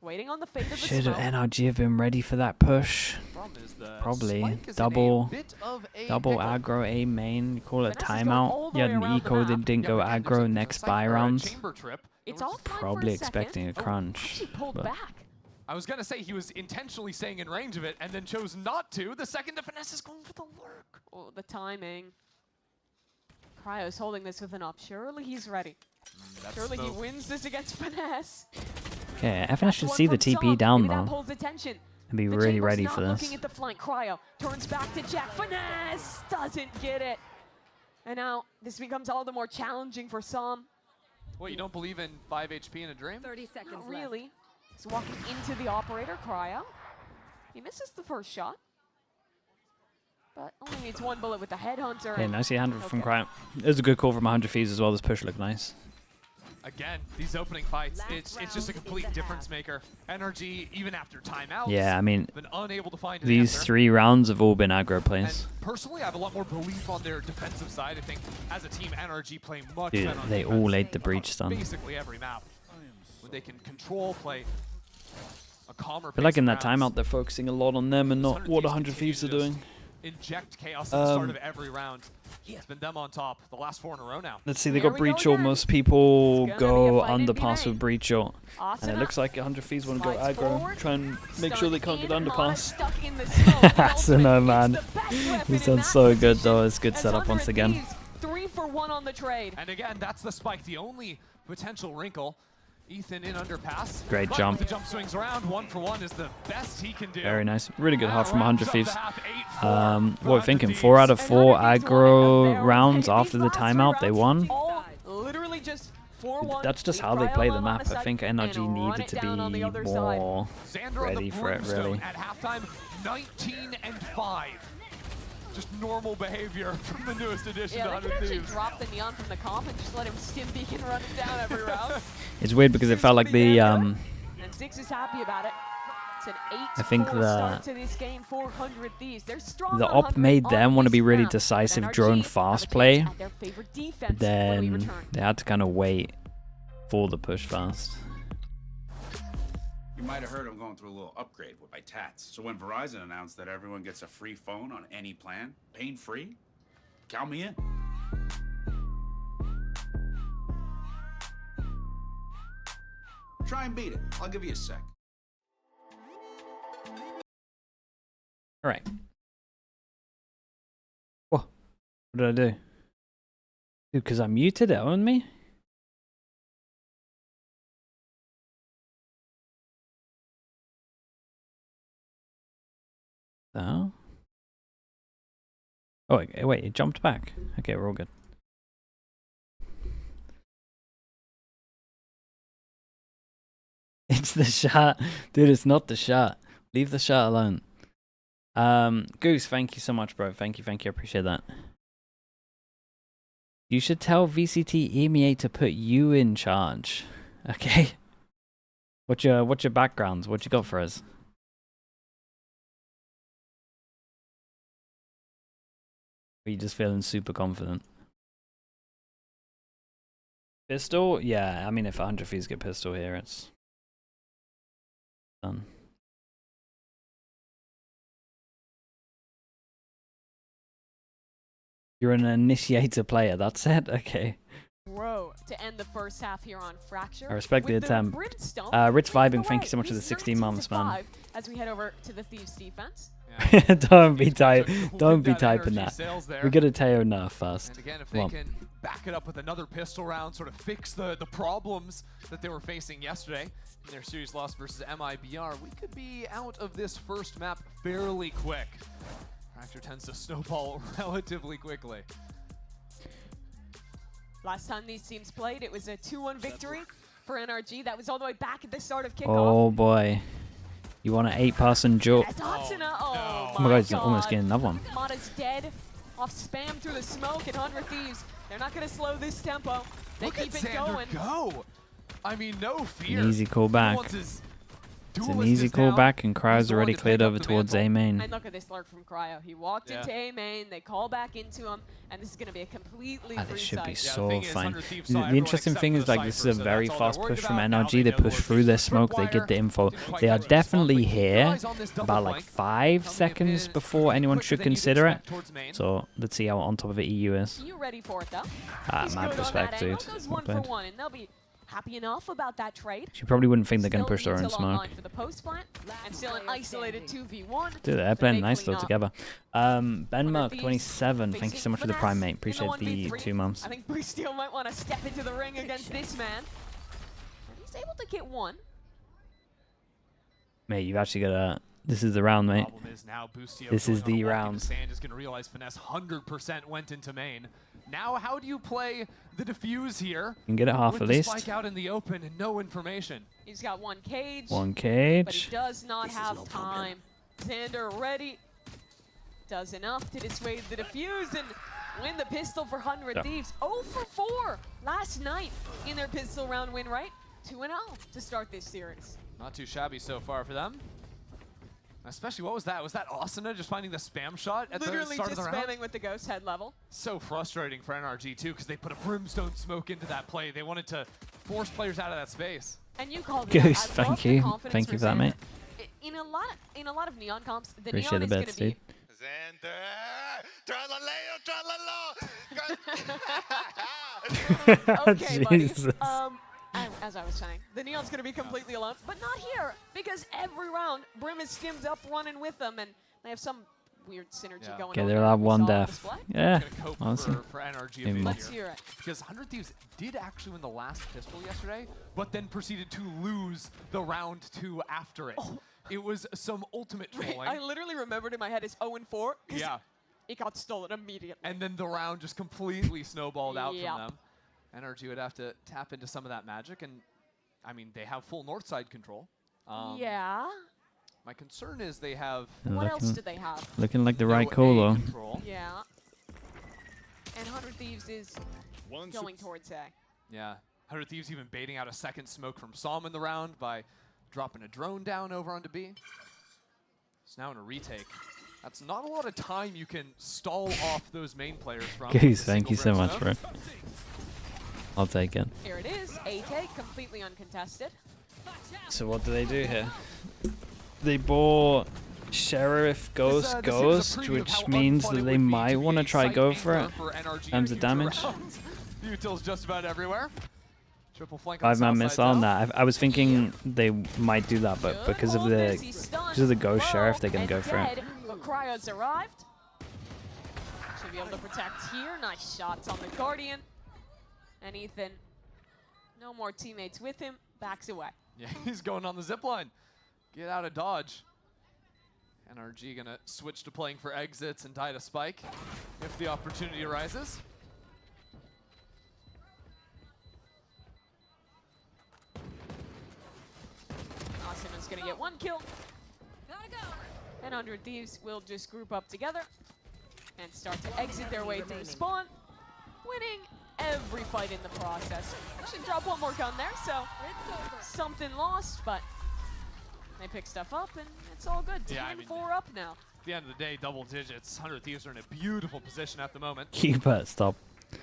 S3: waiting on the fate of the
S1: Should
S3: smoke.
S1: NRG have been ready for that push?
S2: Problem is the
S1: Probably.
S2: Spike is in a
S1: Double
S2: bit of a
S1: Double
S2: pickle.
S1: aggro A main, you call it
S3: Vanessa's going all
S1: timeout.
S3: the
S1: You had
S3: way
S1: an
S3: around the
S1: eco
S3: map.
S1: that didn't
S2: Yeah,
S1: go
S2: but again,
S1: aggro
S2: there's a
S1: next
S2: cycle
S1: buy
S2: or a
S1: round.
S2: chamber trip.
S3: It's all fine
S1: Probably
S3: for a second.
S1: expecting a crunch,
S3: Actually pulled
S1: but-
S3: back.
S2: I was gonna say he was intentionally staying in range of it and then chose not to. The second the Finesse is going for the lurk.
S3: Oh, the timing. Cryo's holding this with an up. Surely he's ready.
S2: That's
S3: Surely he
S2: smoke.
S3: wins this against Finesse.
S1: Okay, FNS should
S3: One
S1: see the
S3: from
S1: TP
S3: Psalm.
S1: down
S3: Maybe that
S1: though
S3: pulls attention.
S1: and be
S3: The
S1: really
S3: Chamber's
S1: ready
S3: not
S1: for
S3: looking
S1: this.
S3: at the flank. Cryo turns back to Jack. Finesse doesn't get it. And now this becomes all the more challenging for Psalm.
S2: What, you don't believe in 5 HP in a dream?
S7: 30 seconds
S3: Not
S7: left.
S3: really. He's walking into the operator, Cryo. He misses the first shot. But only needs 1 bullet with the headhunter.
S1: Okay,
S3: and
S1: nicely handled from
S3: Okay.
S1: Cryo. It was a good call from 100 Thieves as well. This push looked nice.
S2: Again, these opening fights, it's just a complete difference maker. NRG, even after timeouts,
S1: Yeah, I mean,
S2: been unable to find an
S1: these
S2: answer.
S1: 3 rounds have all been aggro plays.
S2: And personally, I have a lot more belief on their defensive side. I think as a team, NRG play much
S1: Dude,
S2: better on
S1: they
S2: defense
S1: all ate the
S2: on
S1: breach stun.
S2: basically every map. When they can control play a calmer
S1: I feel like
S2: pace
S1: in
S2: of
S1: that
S2: rounds.
S1: timeout they're focusing a lot on them and not what 100 Thieves are
S2: continue to
S1: doing.
S2: Inject chaos at the start of every round. It's been them on top the last 4 in a row now.
S1: Let's see, they
S3: Here
S1: got
S3: we go
S1: Breach Ult.
S3: again.
S1: Most people
S3: It's gonna be a
S1: go
S3: fight in
S1: underpass
S3: B
S1: with Breach Ult.
S3: Asuna
S1: And it looks like 100 Thieves want to go
S3: slides
S1: aggro,
S3: forward,
S1: try and make sure they can't get
S3: stunned in,
S1: underpass.
S3: stuck in the smoke. The
S1: Asuna,
S3: ultimate,
S1: man.
S3: it's the best weapon
S1: He's
S3: in
S1: done
S3: that
S1: so good
S3: position.
S1: though, it's good
S3: As
S1: setup
S3: 100
S1: once again.
S3: Thieves, 3 for 1 on the trade.
S2: And again, that's the spike, the only potential wrinkle. Ethan in underpass.
S1: Great
S2: But
S1: jump.
S2: The jump swings around, 1 for 1 is the best he can do.
S1: Very nice. Really good half
S2: That
S1: from 100
S2: wraps up
S1: Thieves.
S2: the half, 8-4
S1: What are we
S2: for 100
S1: thinking?
S2: Thieves.
S1: 4 out of
S3: And
S1: 4
S3: 100 Thieves won
S1: aggro
S3: a fair
S1: rounds
S3: way.
S1: after
S3: These
S1: the
S3: last 3
S1: timeout, they
S3: rounds,
S1: won.
S3: all literally just 4-1.
S1: That's just
S3: We
S1: how they
S3: cryo
S1: play
S3: them
S1: the
S3: on
S1: map.
S3: a
S1: I think
S3: second
S1: NRG
S3: and run
S1: needed
S3: it
S1: to
S3: down on the
S1: be
S3: other side.
S1: more
S2: Xander on
S1: ready
S2: the
S1: for it,
S2: Brimstone
S1: really.
S2: at halftime, 19 and 5. Just normal behavior from the newest edition
S3: Yeah,
S2: of
S3: they could
S2: 100
S3: actually
S2: Thieves.
S3: drop the neon from the comp and just let him stim beacon run it down every round.
S1: It's weird because it felt like the
S3: And Ziggs is happy about it. It's an 8-4
S1: I think
S3: start to this game for 100 Thieves. They're strong
S1: the
S3: on
S1: op
S3: 100
S1: made
S3: on
S1: them want to
S3: this
S1: be really
S3: round,
S1: decisive
S3: but
S1: drone
S3: NRG
S1: fast
S3: have a
S1: play,
S3: chance at their favorite defense
S1: but
S3: when we
S1: then
S3: return.
S1: they had to kind of wait for the push fast.
S7: You might have heard I'm going through a little upgrade with my tats. So when Verizon announced that everyone gets a free phone on any plan, pain-free, count me in. Try and beat it. I'll give you a sec.
S1: All right. Whoa. What did I do? Dude, because I muted it on me? Oh. Oh, wait, it jumped back. Okay, we're all good. It's the shot. Dude, it's not the shot. Leave the shot alone. Goose, thank you so much, bro. Thank you, I appreciate that. You should tell VCT EMEA to put you in charge. Okay. What's your backgrounds? What you got for us? Are you just feeling super confident? Pistol? Yeah, I mean if 100 Thieves get pistol here, it's done. You're an initiator player, that's it? Okay.
S3: Row to end the first half here on Fracture.
S1: I respect the
S3: with
S1: attempt.
S3: Brimstone
S1: Rich
S3: leading
S1: Vibing,
S3: the
S1: thank
S3: way.
S1: you so much for the
S3: These
S1: 16 months, man.
S3: 19-5 As we head over to the Thieves defense.
S2: Yeah.
S1: Don't be
S2: Took
S1: don't be
S2: that
S1: typing
S2: NRG
S1: that.
S2: sales there.
S1: We gotta Teo nerf first.
S2: And again, if
S1: Come
S2: they
S1: on.
S2: can back it up with another pistol round, sort of fix the problems that they were facing yesterday in their series loss versus MIBR, we could be out of this first map fairly quick. Fracture tends to snowball relatively quickly.
S3: Last time these teams played, it was a 2-1 victory for NRG. That was all the way back at the start of kickoff.
S1: Oh boy. You want an 8-person duel?
S3: As Hatsuna,
S2: Oh,
S1: Oh my god, he's almost getting another one.
S3: Mata's dead. Off spam through the smoke, and 100 Thieves, they're not going to slow this tempo. They
S2: Look
S3: keep
S2: at
S3: it
S2: Xander
S3: going.
S2: go! I mean, no fear.
S1: An easy callback. It's an easy callback, and Cryo's already cleared over towards A main.
S3: And look at this lurk from Cryo. He walked into A main, they call back into him, and this is going to be a completely free
S1: This should be
S3: site.
S1: so fine. The interesting thing is like this is a very fast push from NRG. They push through their smoke, they get the info. They are definitely here about like 5 seconds before anyone should consider it. So let's see how on top of it EU is.
S3: You ready for it though?
S1: Mad
S3: He's good on
S1: respect,
S3: that angle,
S1: dude.
S3: goes
S1: Not
S3: 1 for
S1: bad.
S3: 1, and they'll be happy enough about that trade.
S1: She probably wouldn't think they're gonna
S3: Still
S1: push their own
S3: Intel
S1: smoke.
S3: online for the post plant, and still an isolated 2v1.
S1: Dude, they're
S3: but
S1: playing
S3: they
S1: nice
S3: clean
S1: though
S3: up.
S1: together. Ben Mark
S3: Thieves
S1: 27, thank you so much for the
S3: facing
S1: prime, mate.
S3: Finesse in a
S1: Appreciate the
S3: 1v3.
S1: 2 months.
S3: I think Boostio might want to step into the ring against this man. And he's able to get one.
S1: Mate, you've actually got a. This is the round, mate.
S2: Problem is now Boostio
S1: This is
S2: going on
S1: the
S2: a walk
S1: round.
S2: into Sand is going to realize Finesse 100% went into main. Now, how do you play the defuse here?
S1: You can get it half
S2: with
S1: at
S2: the
S1: least.
S2: spike out in the open and no information.
S3: He's got one cage.
S1: One
S3: But
S1: cage.
S3: he does not have time. Xander ready. Does enough to dissuade the defuse, and win the pistol for 100
S1: Yep.
S3: Thieves. 0 for 4 last night in their pistol round win, right? 2-0 to start this series.
S2: Not too shabby so far for them. Especially, what was that? Was that Asuna just finding the spam shot at
S3: Literally
S2: the start
S3: just
S2: of the round?
S3: spamming with the ghost head level.
S2: So frustrating for NRG too, because they put a brimstone smoke into that play. They wanted to force players out of that space.
S3: And you called it.
S1: Goose,
S3: I love
S1: thank
S3: the
S1: you.
S3: confidence
S1: Thank you for that,
S3: Xander.
S1: mate.
S3: In a lot of Neon comps, the
S1: Appreciate
S3: Neon
S1: the
S3: is going
S1: bets,
S3: to be
S1: dude.
S4: Tralala, tralala.
S3: okay, buddy.
S1: Jesus.
S3: As I was saying, the Neon's going to be completely alone, but not here, because every round, Brim is skimmed up running with them, and they have some weird synergy
S2: Yeah.
S3: going
S1: Okay,
S3: on.
S1: they're
S3: there
S1: allowed
S3: we
S1: one
S3: saw on
S1: death.
S3: display.
S1: Yeah,
S2: Gonna cope
S1: honestly.
S2: for NRG a
S1: Maybe
S2: bit
S1: more.
S3: Let's
S2: here.
S3: hear it.
S2: Because 100 Thieves did actually win the last pistol yesterday, but then proceeded to lose the round 2 after it. It was some ultimate trolling.
S3: I literally remembered in my head it's 0 and 4.
S2: Yeah.
S3: It got stolen immediately.
S2: And then the round just completely snowballed out
S3: Yep.
S2: from them. NRG would have to tap into some of that magic, and I mean, they have full north side control.
S3: Yeah.
S2: My concern is they have
S3: What else
S1: Looking,
S3: do they have?
S1: looking like the
S2: no
S1: right
S2: A
S1: call, though.
S2: control.
S3: Yeah. And 100 Thieves is going towards A.
S2: Yeah. 100 Thieves even baiting out a second smoke from Psalm in the round by dropping a drone down over onto B. It's now in a retake. That's not a lot of time you can stall off those main players from.
S1: Goose,
S2: a
S1: thank you so
S2: single
S1: much,
S2: brimstone.
S1: bro. I'll take it.
S3: Here it is. A take, completely uncontested.
S1: So what do they do here? They bought Sheriff Ghost
S2: This is a
S1: Ghost,
S2: preview of
S1: which
S2: how
S1: means
S2: unfun
S1: that
S2: it
S1: they
S2: would be
S1: might
S2: to be
S1: want to
S2: a
S1: try
S2: site
S1: go for
S2: anchor
S1: it.
S2: for NRG
S1: Times
S2: in
S1: the
S2: future
S1: damage.
S2: rounds. Util's just about everywhere. Triple flank on
S1: 5 man
S2: south
S1: missile
S2: side
S1: on
S2: south.
S1: that. I was thinking they might do that, but
S3: Good
S1: because of
S3: hold
S1: the
S3: this, he's stunned,
S1: Ghost
S3: low,
S1: Sheriff, they're gonna
S3: and
S1: go for it.
S3: dead, But Cryo's arrived. Should be able to protect here. Nice shots on the Guardian. And Ethan, no more teammates with him, backs away.
S2: Yeah, he's going on the zip line. Get out of dodge. NRG gonna switch to playing for exits and die to spike if the opportunity arises.
S3: Asuna's gonna get 1 kill. And 100 Thieves will just group up together and start to exit their way through spawn, winning every fight in the process. Actually drop 1 more gun there, so something lost, but they pick stuff up and it's all good.
S2: Yeah, I
S3: 10-4
S2: mean-
S3: up now.
S2: At the end of the day, double digits. 100 Thieves are in a beautiful position at the moment.
S1: Keeper, stop.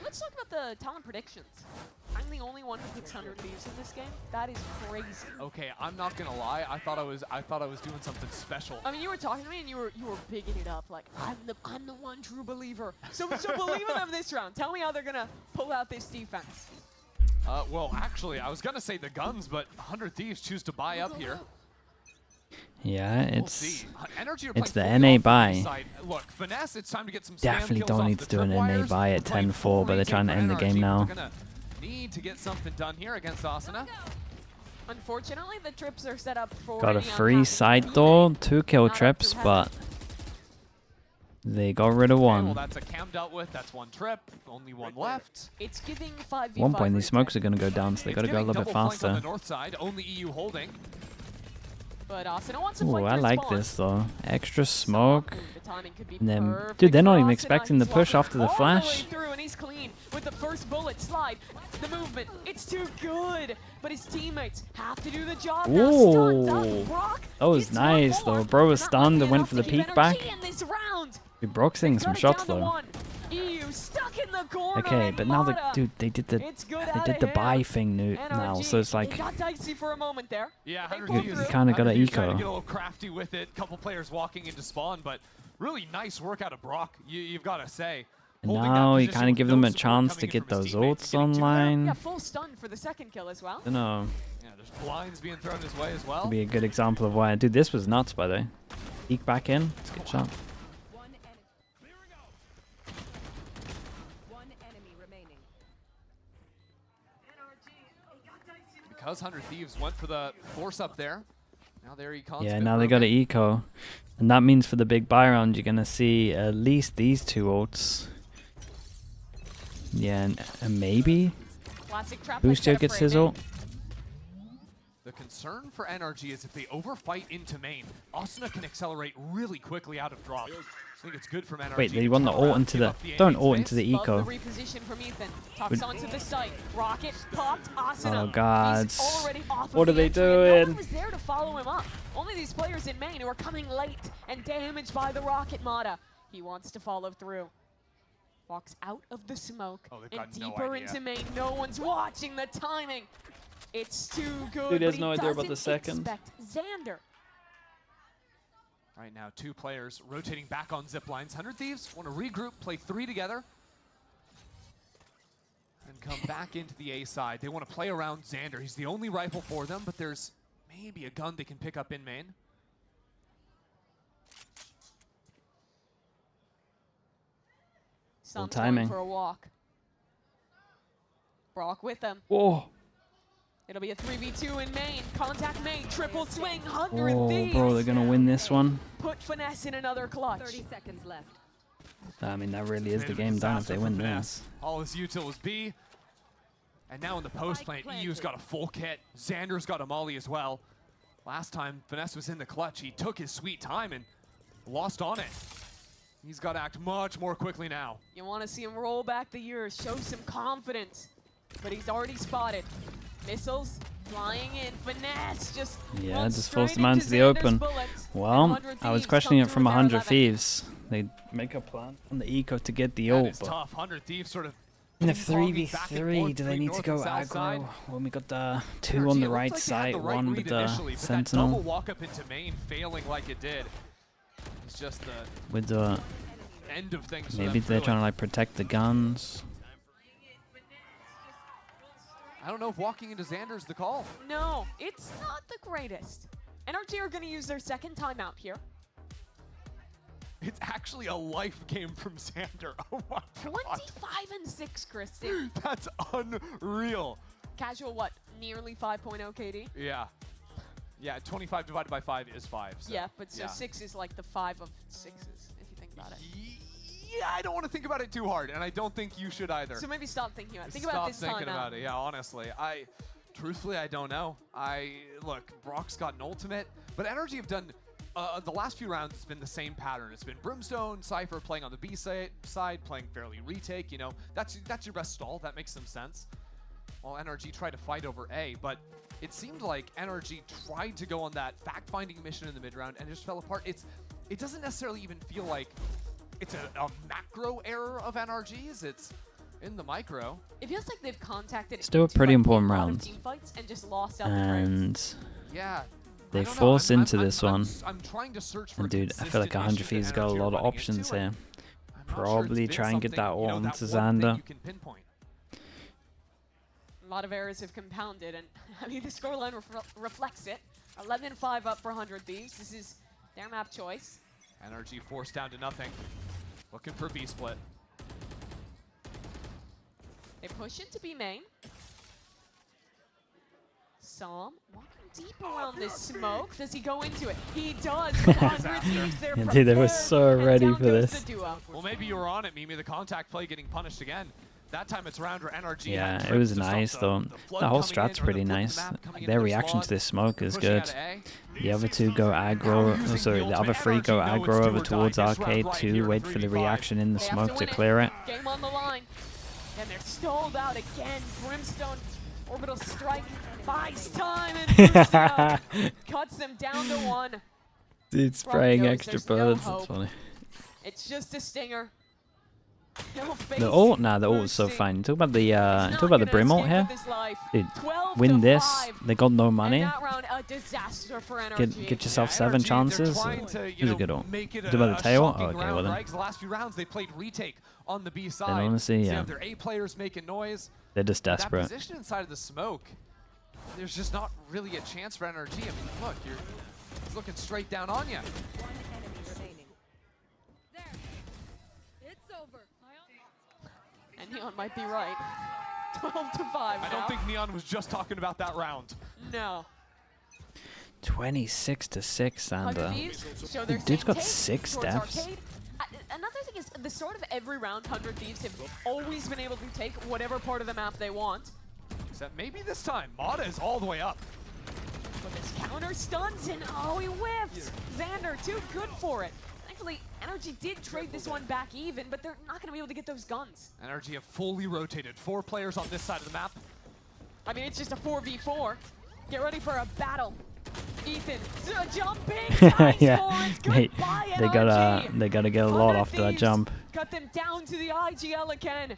S3: Let's talk about the talent predictions. I'm the only one who picks 100 Thieves in this game. That is crazy.
S2: Okay, I'm not gonna lie. I thought I was doing something special.
S3: I mean, you were talking to me and you were bigging it up like I'm the one true believer. So believe in them this round. Tell me how they're gonna pull out this defense.
S2: Well, actually, I was gonna say the guns, but 100 Thieves choose to buy up here.
S1: Yeah,
S2: We'll
S1: it's
S2: see. NRG are
S1: it's the
S2: playing fully
S1: NA
S2: off the
S1: buy.
S2: B side. Look, Finesse, it's time to get some spam
S1: Definitely
S2: kills
S1: don't
S2: off
S1: need
S2: the
S1: to do an
S2: tripwires.
S1: NA buy at
S2: We're playing
S1: 10-4,
S2: full
S1: but they're
S2: retake
S1: trying to
S2: for
S1: end the
S2: NRG,
S1: game
S2: but
S1: now.
S2: They're gonna need to get something done here against Asuna.
S3: Unfortunately, the trips are set up for
S1: Got a
S3: Neon
S1: free
S3: Path.
S1: side door, 2 kill
S3: Not up
S1: trips,
S3: through
S1: but they got rid of
S2: Okay, well,
S1: 1.
S2: that's a cam dealt with. That's 1 trip. Only 1 left.
S3: It's giving 5v5
S1: At one point, these
S3: retake.
S1: smokes are going to go down, so they got to go a little bit
S2: On
S1: faster.
S2: the north side, only EU holding.
S3: But Asuna wants to
S1: Ooh,
S3: fight
S1: I
S3: through
S1: like
S3: spawn.
S1: this though. Extra smoke.
S3: Ooh, the timing could be
S1: And then,
S3: perfect
S1: dude, they're not
S3: for
S1: even
S3: Asuna.
S1: expecting the
S3: He's
S1: push
S3: walking
S1: after the
S3: all
S1: flash.
S3: way through, and he's clean with the first bullet slide. The movement, it's too good. But his teammates have to do the job now. Stunned up.
S1: Ooh.
S3: Brock
S1: That was
S3: gets one
S1: nice
S3: more.
S1: though. Bro was
S3: Not
S1: stunned
S3: lucky
S1: and went
S3: enough
S1: for
S3: to
S1: the
S3: keep
S1: peek back.
S3: NRG in this round.
S1: Dude, Brock's hitting some
S3: Got it
S1: shots
S3: down to
S1: though.
S3: 1. EU stuck in the corner.
S1: Okay,
S3: and
S1: but now
S3: Mata,
S1: dude, they did the
S3: it's good
S1: they
S3: out
S1: did
S3: of
S1: the
S3: him.
S1: buy thing now,
S3: NRG,
S1: so it's like
S3: it got dicey for a moment there.
S2: Yeah,
S3: They
S2: 100
S3: pulled
S2: Thieves.
S3: through.
S1: kinda gotta
S2: 100 Thieves trying to
S1: eco.
S2: get a little crafty with it. Couple players walking into spawn, but really nice work out of Brock. You've got to say.
S1: and
S2: Holding that
S1: now you
S2: position
S1: kind of
S2: with
S1: give
S2: no
S1: them a
S2: support
S1: chance
S2: coming
S1: to
S2: in
S1: get
S2: from his
S1: those
S2: teammates
S1: ults
S2: and getting two
S1: online.
S3: Yeah, full stun for the second kill as well.
S1: Don't know.
S2: Yeah, there's blinds being thrown his way as well.
S1: Could be a good example of why. Dude, this was nuts by the way. Peek back in. It's a good shot.
S8: One enemy remaining.
S2: Because 100 Thieves went for the force up there. Now their econ's
S1: Yeah,
S2: been
S1: now they got an
S2: broken.
S1: eco. And that means for the big buy round, you're going to see at least these 2 ults. Yeah, and maybe
S3: Classic trap
S1: Boostio gets his ult.
S2: The concern for NRG is if they overfight into main, Asuna can accelerate really quickly out of drop. I think it's good from NRG.
S1: Wait, they want the ult into the... Don't ult into the
S3: Love
S1: eco.
S3: the reposition from Ethan. Tucks onto the site. Rocket popped Asuna.
S1: Oh, God.
S3: He's already off
S1: What
S3: of
S1: are they
S3: the entry, and no
S1: doing?
S3: one was there to follow him up. Only these players in main who are coming late and damaged by the rocket Mata. He wants to follow through. Walks out of the smoke
S2: Oh, they've
S3: and
S2: got no
S3: deeper
S2: idea.
S3: into main. No one's watching the timing. It's too good.
S1: Dude, he has
S3: but
S1: no
S3: he
S1: idea about the
S3: doesn't
S1: second.
S3: expect Xander.
S2: Right now, 2 players rotating back on zip lines. 100 Thieves want to regroup, play 3 together, and come back into the A side. They want to play around Xander. He's the only rifle for them, but there's maybe a gun they can pick up in main.
S3: Some
S1: timing.
S3: for a walk. Brock with them.
S1: Whoa.
S3: It'll be a 3v2 in main. Contact main. Triple swing. 100
S1: Oh,
S3: Thieves.
S1: bro, they're going to win this one.
S3: Put Finesse in another clutch.
S8: 30 seconds left.
S1: I mean, that really is
S2: Bit
S1: the
S2: of a
S1: game done if
S2: disaster
S1: they
S2: for
S1: win
S2: Finesse.
S1: this.
S2: All his util is B. And now in the post
S8: Spike
S2: plant, EU's got a full kit. Xander's got a molly as well. Last time Finesse was in the clutch, he took his sweet time and lost on it. He's got to act much more quickly now.
S3: You want to see him roll back the years, show some confidence. But he's already spotted. Missiles flying in. Finesse just
S1: Yeah,
S3: runs
S1: just
S3: straight
S1: forced them out into the
S3: Xander's
S1: open.
S3: bullets.
S1: Well,
S3: And 100
S1: I was
S3: Thieves
S1: questioning
S3: come
S1: it from
S3: through with
S1: 100
S3: their 11.
S1: Thieves. They make a plan on the eco to get the
S2: That
S1: ult,
S2: is
S1: but
S2: tough. 100 Thieves sort of
S1: in the
S2: ping-ponging back and
S1: 3v3,
S2: forth
S1: do they
S2: between
S1: need to
S2: north
S1: go
S2: and south side.
S1: aggro? When we got the 2
S2: NRG,
S1: on
S2: it
S1: the
S2: looked
S1: right
S2: like they had
S1: side,
S2: the right
S1: 1
S2: read
S1: with the
S2: initially, but that double
S1: sentinel.
S2: walk up into main failing like it did. It's just the
S1: With the...
S2: end of things. for
S1: Maybe
S2: them,
S1: they're
S2: really.
S1: trying to like protect the guns.
S2: I don't know if walking into Xander's the call.
S3: No, it's not the greatest. NRG are going to use their second timeout here.
S2: It's actually a life game from Xander. Oh my god.
S3: 25-6, Kristen.
S2: That's unreal.
S3: Casual, what? Nearly 5.0 KD?
S2: Yeah. Yeah, 25 divided by 5 is 5. So.
S3: Yeah, but so
S2: yeah.
S3: 6 is like the 5 of 6s, if you think about it.
S2: Yeah, I don't want to think about it too hard, and I don't think you should either.
S3: So maybe stop thinking about it. Think
S2: Stop
S3: about this
S2: thinking
S3: timeout.
S2: about it. Yeah, honestly, truthfully, I don't know. Look, Brock's got an ultimate, but NRG have done the last few rounds. It's been the same pattern. It's been Brimstone, Cypher playing on the B side, playing fairly retake. You know, that's your best stall. That makes some sense. While NRG tried to fight over A, but it seemed like NRG tried to go on that fact-finding mission in the mid round and it just fell apart. It doesn't necessarily even feel like it's a macro error of NRG's. It's in the micro.
S3: It feels like they've contacted
S1: Still a
S3: into,
S1: pretty
S3: like,
S1: important
S3: a lot of
S1: round.
S3: team fights and just lost out the trades.
S1: And
S2: Yeah.
S1: they
S2: I don't know,
S1: forced
S2: I'm-
S1: into
S2: I'm-
S1: this
S2: I'm-
S1: one.
S2: I'm trying to search for
S1: And dude, I feel like 100 Thieves got a lot of options here. Probably try and get that ult onto Xander.
S2: You can pinpoint.
S3: A lot of errors have compounded, and I mean the scoreline reflects it. 11-5 up for 100 Thieves. This is their map choice.
S2: NRG forced down to nothing. Looking for B split.
S3: They push into B main. Psalm walking deep around this smoke. Does he go into it? He does. 100 Thieves, they're
S1: Yeah, dude, they were
S3: prepared,
S1: so
S3: and
S1: ready
S3: down
S1: for
S3: goes
S1: this.
S3: the duo.
S2: Well, maybe you were on it, Mimi. The contact play getting punished again. That time it's around where NRG.
S1: Yeah,
S2: had
S1: it was
S2: trips to stop
S1: nice though.
S2: flood
S1: The whole
S2: coming in,
S1: strat's
S2: or
S1: pretty
S2: the flip
S1: nice.
S2: map coming
S1: Like,
S2: into
S1: their
S2: the
S1: reaction
S2: spawn.
S1: to this smoke is
S2: Pushing
S1: good.
S2: out of A.
S1: The other two go aggro. Oh, sorry, the other three go aggro over towards arcade. 2 wait for the reaction in the
S3: They have
S1: smoke
S3: to
S1: to
S3: win
S1: clear it.
S3: Game on the line. And they're stalled out again. Brimstone orbital strike buys time and boosts up. Cuts them down to 1.
S1: Dude, spraying
S3: knows
S1: extra
S3: there's no
S1: bullets.
S3: hope.
S1: That's funny.
S3: It's just a stinger. No face.
S1: The ult, nah, the ult is so
S3: boosting.
S1: fine. Talk about the
S3: He's
S1: talk
S3: not
S1: about the
S3: gonna
S1: Brim ult
S3: escape
S1: here.
S3: with his life.
S1: Dude,
S3: 12
S1: win
S3: to
S1: this.
S3: 5.
S1: They got no
S3: And
S1: money.
S3: that round, a disaster for NRG.
S1: Get yourself
S2: Yeah,
S1: 7
S2: NRG, they're
S1: chances.
S2: trying to,
S1: It was a good ult.
S2: make it
S1: Talk about the tail. Oh,
S2: shocking
S1: okay,
S2: round,
S1: well then.
S2: right? 'Cause the last few rounds they played retake on the B side.
S1: honestly,
S2: So you
S1: yeah.
S2: have their A players making noise.
S1: They're just
S2: That
S1: desperate.
S2: position inside of the smoke, there's just not really a chance for NRG. I mean, look, he's looking straight down on you.
S8: One enemy remaining. There. It's over.
S3: And Neon might be right. 12 to 5
S2: I
S3: now.
S2: don't think Neon was just talking about that round.
S3: No.
S1: 26 to 6,
S3: Hundred
S1: and
S3: Thieves show their
S1: dude's
S3: same
S1: got
S3: take
S1: 6
S3: towards
S1: deaths.
S3: Arcade. Another thing is, the start of every round, 100 Thieves have always been able to take whatever part of the map they want.
S2: Except maybe this time, Mata is all the way up.
S3: for this. Counter stuns and oh, he whiffs. Xander, too good for it. Thankfully, NRG did trade this one back even, but they're not going to be able to get those guns.
S2: NRG have fully rotated. 4 players on this side of the map.
S3: I mean, it's just a 4v4. Get ready for a battle. Ethan, jumping.
S1: Yeah, they gotta get a lot after that jump.
S3: Cut them down to the IGL again.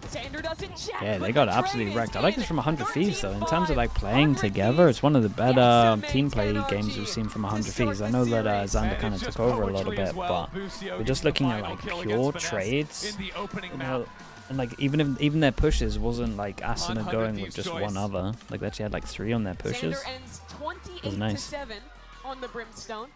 S3: Xander doesn't check.
S1: Yeah, they got absolutely wrecked. I like this from 100 Thieves though. In terms of like playing together, it's one of the better team play games we've seen from 100 Thieves. I know that Xander kind of took over a little bit, but we're just looking at like pure trades. You know, and like even their pushes wasn't like Asuna going with just one other. Like they actually had like 3 on their pushes.
S3: Xander ends
S1: It was nice.
S3: 28-7 on the Brimstone.